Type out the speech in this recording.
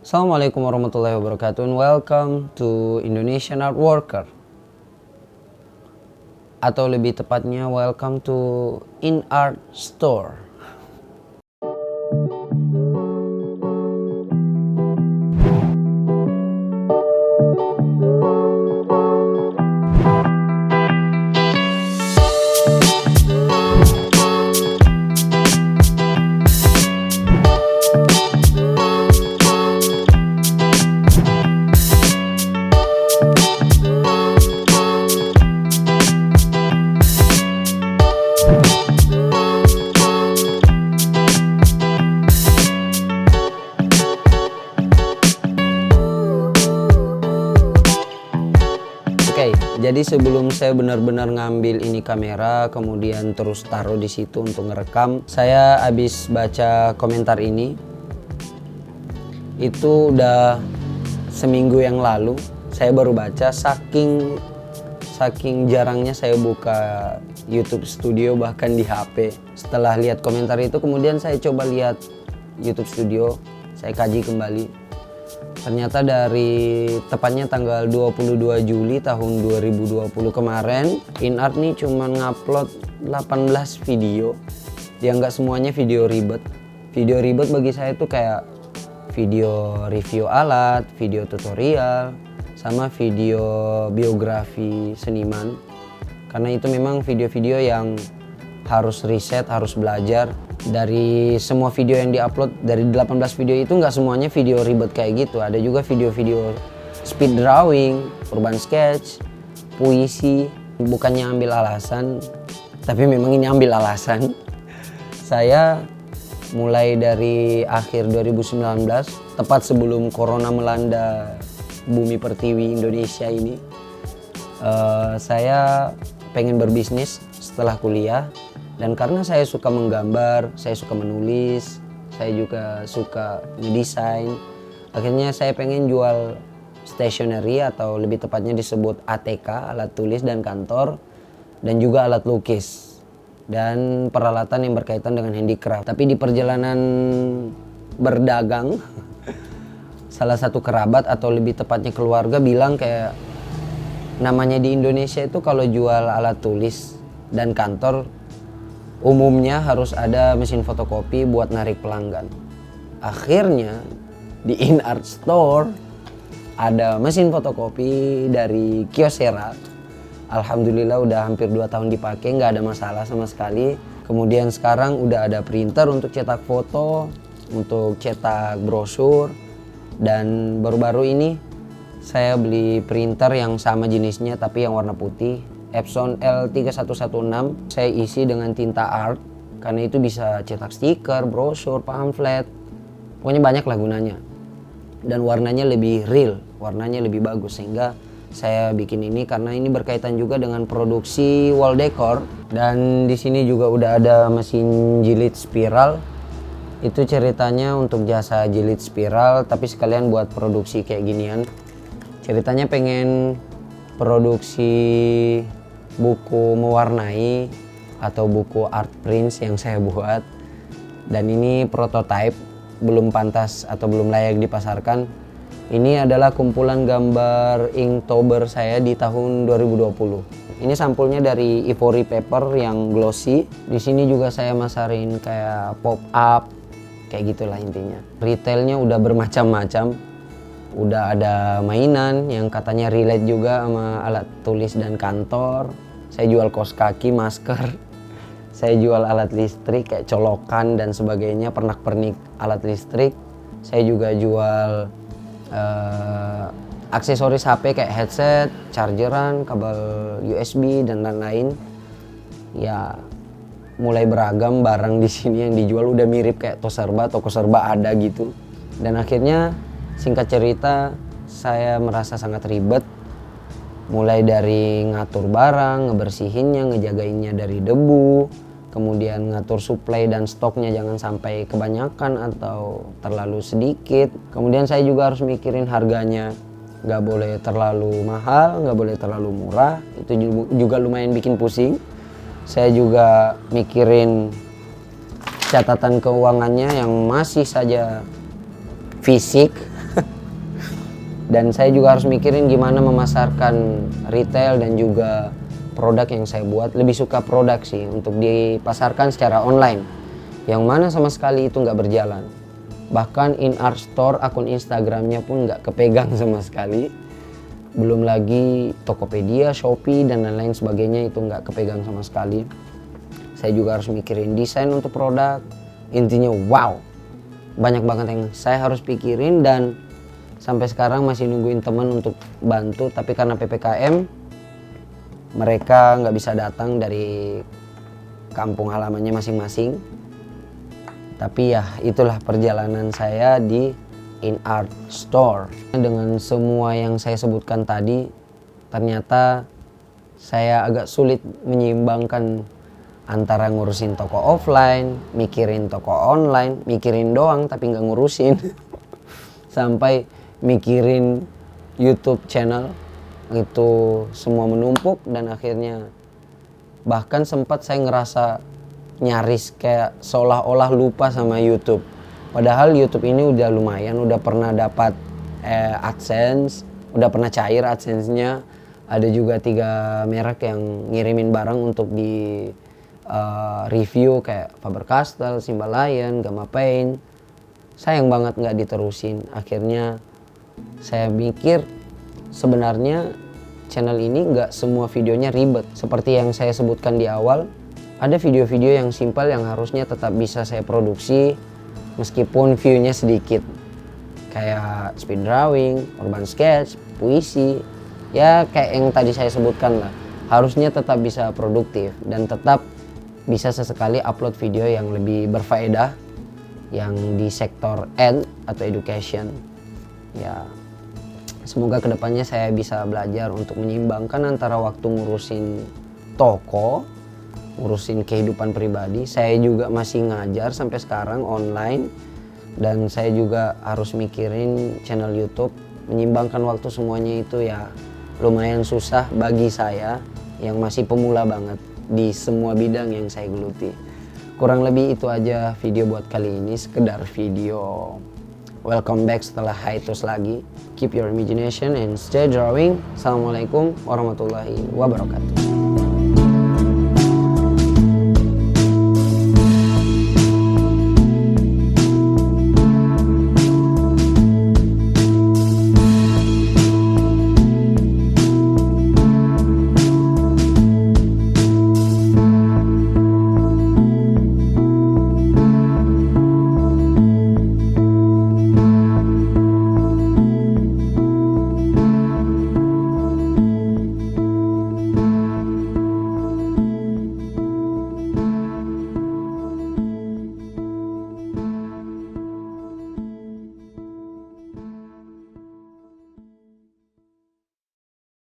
Assalamualaikum warahmatullahi wabarakatuh and welcome to Indonesian Art Worker. Atau lebih tepatnya welcome to In Art Store. Jadi sebelum saya benar-benar ngambil ini kamera, kemudian terus taruh di situ untuk ngerekam, saya habis baca komentar ini. Itu udah seminggu yang lalu, saya baru baca, saking jarangnya saya buka YouTube Studio bahkan di HP. Setelah lihat komentar itu, kemudian saya coba lihat YouTube Studio, saya kaji kembali. Ternyata dari tepatnya tanggal 22 Juli tahun 2020 kemarin, InArt nih cuman ngupload 18 video. Ya nggak semuanya video ribet. Video ribet bagi saya itu kayak video review alat, video tutorial, sama video biografi seniman. Karena itu memang video-video yang harus riset, harus belajar. Dari semua video yang diupload, dari 18 video itu nggak semuanya video ribet kayak gitu. Ada juga video-video speed drawing, urban sketch, puisi. Bukannya ambil alasan, tapi memang ini ambil alasan. Saya mulai dari akhir 2019, tepat sebelum corona melanda bumi pertiwi Indonesia ini, saya pengen berbisnis setelah kuliah. Dan karena saya suka menggambar, saya suka menulis, saya juga suka ngedesain. Akhirnya saya pengen jual stationery atau lebih tepatnya disebut ATK, alat tulis dan kantor, dan juga alat lukis dan peralatan yang berkaitan dengan handicraft. Tapi di perjalanan berdagang, salah satu kerabat atau lebih tepatnya keluarga bilang kayak namanya di Indonesia itu kalau jual alat tulis dan kantor umumnya harus ada mesin fotokopi buat narik pelanggan. Akhirnya di InArt Store ada mesin fotokopi dari Kyocera. Alhamdulillah udah hampir 2 tahun dipakai, nggak ada masalah sama sekali. Kemudian sekarang udah ada printer untuk cetak foto, untuk cetak brosur. Dan baru-baru ini saya beli printer yang sama jenisnya tapi yang warna putih, Epson L3116. Saya isi dengan tinta art karena itu bisa cetak stiker, brosur, pamflet, pokoknya banyak lah gunanya. Dan warnanya lebih real, warnanya lebih bagus, sehingga saya bikin ini karena ini berkaitan juga dengan produksi wall decor. Dan di sini juga udah ada mesin jilid spiral. Itu ceritanya untuk jasa jilid spiral, tapi sekalian buat produksi kayak ginian. Ceritanya pengen produksi buku mewarnai atau buku art prints yang saya buat, dan ini prototype, belum pantas atau belum layak dipasarkan. Ini adalah kumpulan gambar Inktober saya di tahun 2020. Ini sampulnya dari ivory paper yang glossy. Di sini juga saya masarin kayak pop up, kayak gitulah intinya. Retailnya udah bermacam-macam. Udah ada mainan yang katanya relate juga sama alat tulis dan kantor. Saya jual kaos kaki, masker. Saya jual alat listrik kayak colokan dan sebagainya, pernak-pernik alat listrik. Saya juga jual aksesoris HP kayak headset, chargeran, kabel USB dan lain-lain. Ya, mulai beragam barang di sini yang dijual, udah mirip kayak toko serba ada gitu. Dan akhirnya singkat cerita, saya merasa sangat ribet. Mulai dari ngatur barang, ngebersihinnya, ngejagainnya dari debu, kemudian ngatur suplai dan stoknya jangan sampai kebanyakan atau terlalu sedikit. Kemudian saya juga harus mikirin harganya, nggak boleh terlalu mahal, nggak boleh terlalu murah. Itu juga lumayan bikin pusing. Saya juga mikirin catatan keuangannya yang masih saja fisik Dan saya juga harus mikirin gimana memasarkan retail dan juga produk yang saya buat. Lebih suka produk sih untuk dipasarkan secara online, yang mana sama sekali itu nggak berjalan. Bahkan in art store akun Instagramnya pun nggak kepegang sama sekali. Belum lagi Tokopedia, Shopee dan lain-lain sebagainya itu nggak kepegang sama sekali. Saya juga harus mikirin desain untuk produk. Intinya wow, banyak banget yang saya harus pikirin, dan sampai sekarang masih nungguin teman untuk bantu. Tapi karena PPKM, mereka nggak bisa datang dari kampung halamannya masing-masing. Tapi ya itulah perjalanan saya di In Art Store. Dengan semua yang saya sebutkan tadi, ternyata saya agak sulit menyeimbangkan antara ngurusin toko offline, mikirin toko online, mikirin doang tapi nggak ngurusin. Sampai mikirin YouTube channel, itu semua menumpuk, dan akhirnya bahkan sempat saya ngerasa nyaris kayak seolah-olah lupa sama YouTube. Padahal YouTube ini udah lumayan, udah pernah dapat AdSense, udah pernah cair AdSense-nya. Ada juga 3 merek yang ngirimin barang untuk di review kayak Faber-Castell, Simbalayan, Gamma Paint. Sayang banget nggak diterusin. Akhirnya saya mikir sebenarnya channel ini nggak semua videonya ribet. Seperti yang saya sebutkan di awal, ada video-video yang simpel yang harusnya tetap bisa saya produksi meskipun view-nya sedikit. Kayak speed drawing, urban sketch, puisi, ya kayak yang tadi saya sebutkan lah. Harusnya tetap bisa produktif dan tetap bisa sesekali upload video yang lebih berfaedah, yang di sektor ed atau education. Ya, semoga kedepannya saya bisa belajar untuk menyeimbangkan antara waktu ngurusin toko, ngurusin kehidupan pribadi. Saya juga masih ngajar sampai sekarang online, dan saya juga harus mikirin channel YouTube. Menyeimbangkan waktu semuanya itu ya lumayan susah bagi saya yang masih pemula banget di semua bidang yang saya geluti. Kurang lebih itu aja video buat kali ini, sekedar video. Welcome back setelah hiatus lagi. Keep your imagination and stay drawing. Assalamualaikum warahmatullahi wabarakatuh.